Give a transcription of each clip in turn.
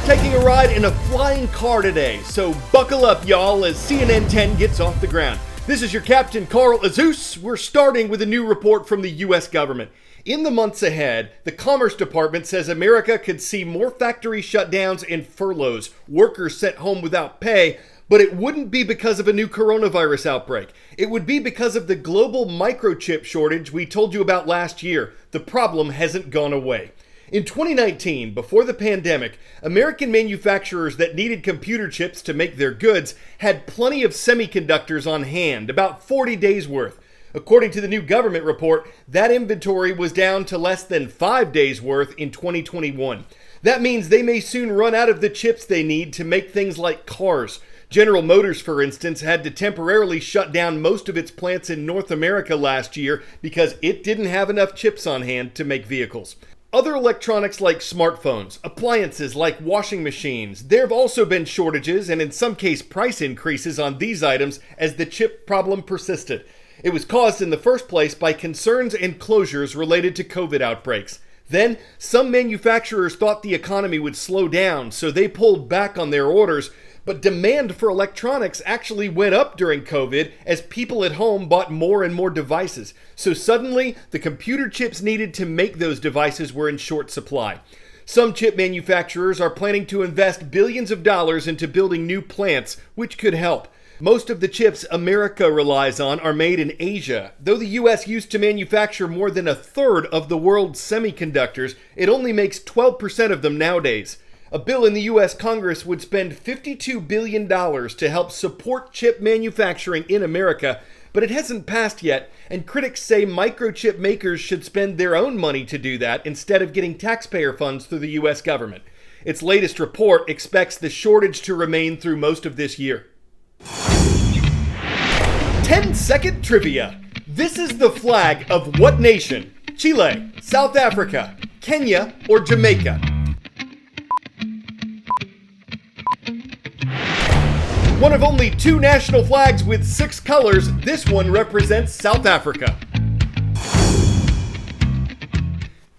taking a ride in a flying car today, so buckle up, y'all, as CNN 10 gets off the ground. This is your Captain Carl Azus. We're starting with a new report from the U.S. government. In the months ahead, the Commerce Department says America could see more factory shutdowns and furloughs, workers sent home without pay, but it wouldn't be because of a new coronavirus outbreak. It would be because of the global microchip shortage we told you about last year. The problem hasn't gone away. In 2019, before the pandemic, American manufacturers that needed computer chips to make their goods had plenty of semiconductors on hand, about 40 days worth. According to the new government report, that inventory was down to less than 5 days worth in 2021. That means they may soon run out of the chips they need to make things like cars. General Motors, for instance, had to temporarily shut down most of its plants in North America last year because it didn't have enough chips on hand to make vehicles. Other electronics like smartphones, appliances like washing machines, there have also been shortages and in some case price increases on these items as the chip problem persisted. It was caused in the first place by concerns and closures related to COVID outbreaks. Then, some manufacturers thought the economy would slow down, so they pulled back on their orders. But demand for electronics actually went up during COVID as people at home bought more and more devices. So suddenly, the computer chips needed to make those devices were in short supply. Some chip manufacturers are planning to invest billions of dollars into building new plants, which could help. Most of the chips America relies on are made in Asia. Though the U.S. used to manufacture more than a third of the world's semiconductors, it only makes 12% of them nowadays. A bill in the U.S. Congress would spend $52 billion to help support chip manufacturing in America, but it hasn't passed yet, and critics say microchip makers should spend their own money to do that instead of getting taxpayer funds through the U.S. government. Its latest report expects the shortage to remain through most of this year. 10-second trivia. This is the flag of what nation? Chile, South Africa, Kenya, or Jamaica? One of only 2 national flags with 6 colors, this one represents South Africa.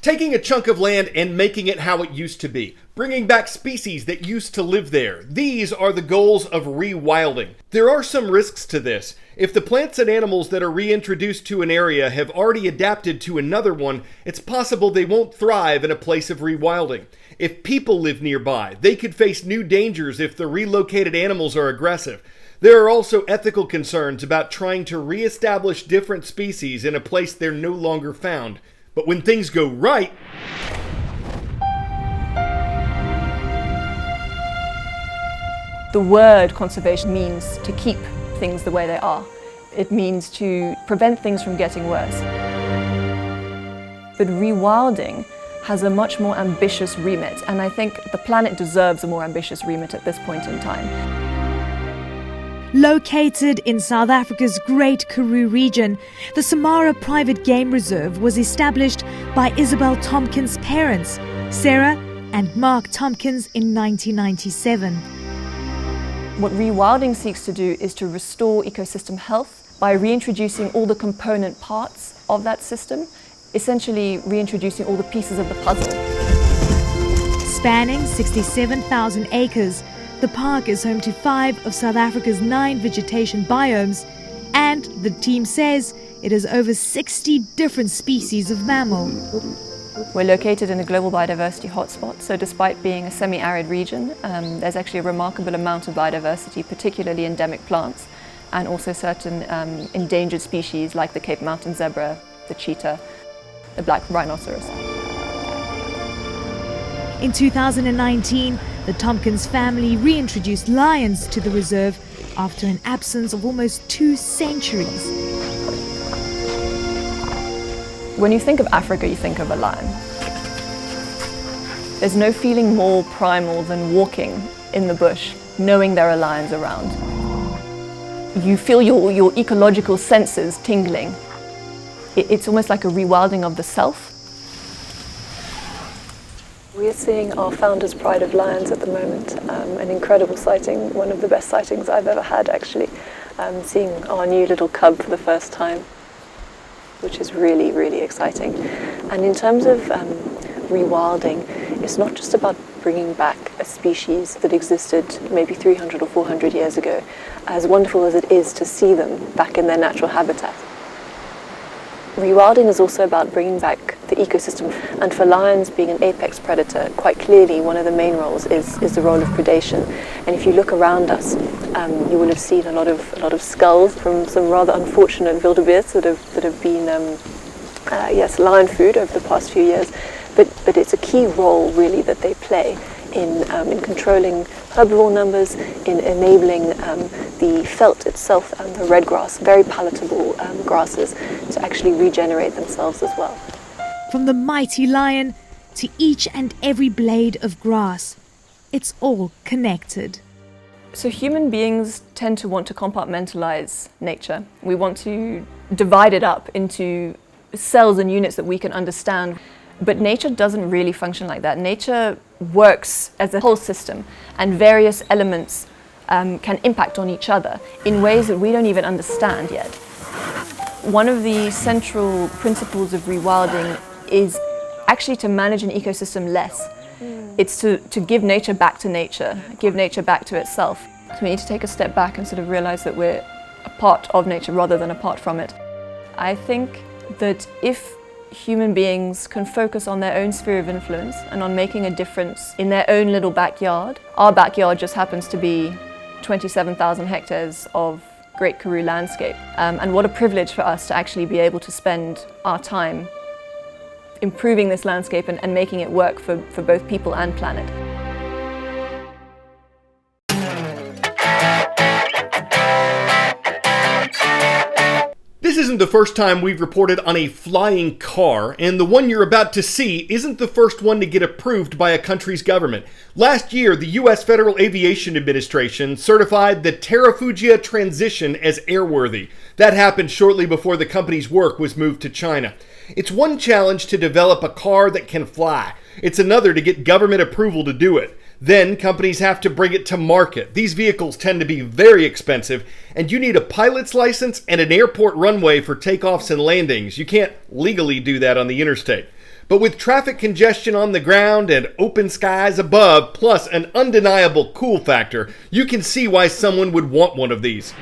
Taking a chunk of land and making it how it used to be. Bringing back species that used to live there. These are the goals of rewilding. There are some risks to this. If the plants and animals that are reintroduced to an area have already adapted to another one, it's possible they won't thrive in a place of rewilding. If people live nearby, they could face new dangers if the relocated animals are aggressive. There are also ethical concerns about trying to reestablish different species in a place they're no longer found. But when things go right, the word conservation means to keep things the way they are. It means to prevent things from getting worse. But rewilding has a much more ambitious remit, and I think the planet deserves a more ambitious remit at this point in time. Located in South Africa's Great Karoo region, the Samara Private Game Reserve was established by Isabel Tompkins' parents, Sarah and Mark Tompkins, in 1997. What rewilding seeks to do is to restore ecosystem health by reintroducing all the component parts of that system, essentially reintroducing all the pieces of the puzzle. Spanning 67,000 acres, the park is home to 5 of South Africa's 9 vegetation biomes, and the team says it has over 60 different species of mammal. We're located in a global biodiversity hotspot, so despite being a semi-arid region, there's actually a remarkable amount of biodiversity, particularly endemic plants, and also certain endangered species like the Cape Mountain zebra, the cheetah, the black rhinoceros. In 2019, the Tompkins family reintroduced lions to the reserve after an absence of almost 2 centuries. When you think of Africa, you think of a lion. There's no feeling more primal than walking in the bush, knowing there are lions around. You feel your ecological senses tingling. It's almost like a rewilding of the self. We're seeing our founder's pride of lions at the moment, an incredible sighting, one of the best sightings I've ever had actually, seeing our new little cub for the first time, which is really, really exciting. And in terms of rewilding, it's not just about bringing back a species that existed maybe 300 or 400 years ago, as wonderful as it is to see them back in their natural habitat. Rewilding is also about bringing back the ecosystem, and for lions being an apex predator, quite clearly one of the main roles is the role of predation. And if you look around us, you will have seen a lot of skulls from some rather unfortunate wildebeest that have been lion food over the past few years. But it's a key role really that they play in controlling herbivore numbers, in enabling the felt itself and the red grass, very palatable grasses, to actually regenerate themselves as well. From the mighty lion to each and every blade of grass, it's all connected. So human beings tend to want to compartmentalize nature. We want to divide it up into cells and units that we can understand. But nature doesn't really function like that. Nature works as a whole system, and various elements can impact on each other in ways that we don't even understand yet. One of the central principles of rewilding is actually to manage an ecosystem less. It's to give nature back to nature, give nature back to itself. So we need to take a step back and sort of realize that we're a part of nature rather than apart from it. I think that if human beings can focus on their own sphere of influence and on making a difference in their own little backyard. Our backyard just happens to be 27,000 hectares of Great Karoo landscape. And what a privilege for us to actually be able to spend our time improving this landscape and making it work for both people and planet. This isn't the first time we've reported on a flying car, and the one you're about to see isn't the first one to get approved by a country's government. Last year, the U.S. Federal Aviation Administration certified the Terrafugia transition as airworthy. That happened shortly before the company's work was moved to China. It's one challenge to develop a car that can fly. It's another to get government approval to do it. Then companies have to bring it to market. These vehicles tend to be very expensive, and you need a pilot's license and an airport runway for takeoffs and landings. You can't legally do that on the interstate. But with traffic congestion on the ground and open skies above, plus an undeniable cool factor, you can see why someone would want one of these.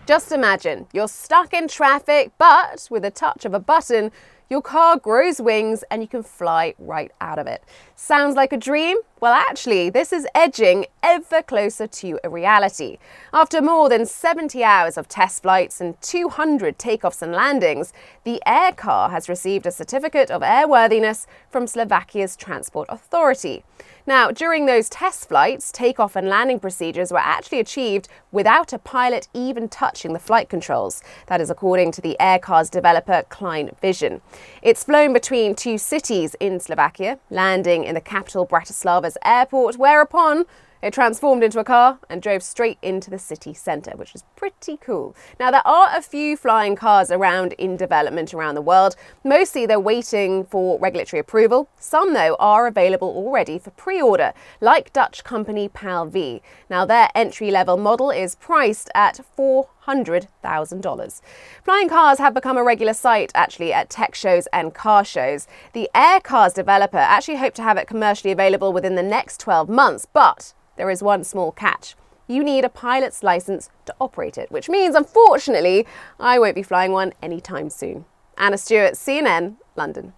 Just imagine, you're stuck in traffic, but with a touch of a button, your car grows wings and you can fly right out of it. Sounds like a dream? Well, actually, this is edging ever closer to a reality. After more than 70 hours of test flights and 200 takeoffs and landings, the air car has received a certificate of airworthiness from Slovakia's Transport Authority. Now, during those test flights, takeoff and landing procedures were actually achieved without a pilot even touching the flight controls. That is according to the aircar's developer, Klein Vision. It's flown between two cities in Slovakia, landing in the capital Bratislava's airport, whereupon it transformed into a car and drove straight into the city centre, which is pretty cool. Now, there are a few flying cars around in development around the world. Mostly they're waiting for regulatory approval. Some, though, are available already for pre-order, like Dutch company PAL-V. Now, their entry-level model is priced at $400,000. Flying cars have become a regular sight, actually, at tech shows and car shows. The Air Cars developer actually hoped to have it commercially available within the next 12 months, but there is one small catch. You need a pilot's license to operate it, which means, unfortunately, I won't be flying one anytime soon. Anna Stewart, CNN, London.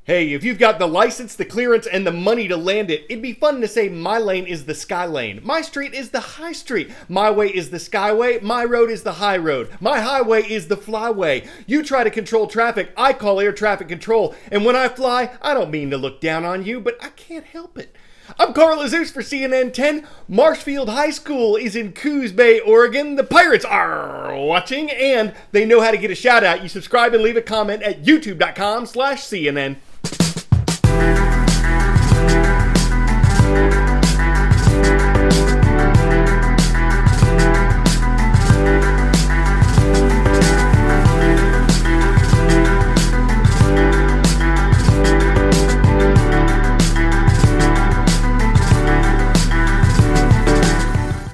Hey, if you've got the license, the clearance, and the money to land it, it'd be fun to say my lane is the sky lane. My street is the high street. My way is the skyway. My road is the high road. My highway is the flyway. You try to control traffic, I call air traffic control. And when I fly, I don't mean to look down on you, but I can't help it. I'm Carl Azus for CNN 10. Marshfield High School is in Coos Bay, Oregon. The Pirates are watching, and they know how to get a shout out. You subscribe and leave a comment at youtube.com/CNN.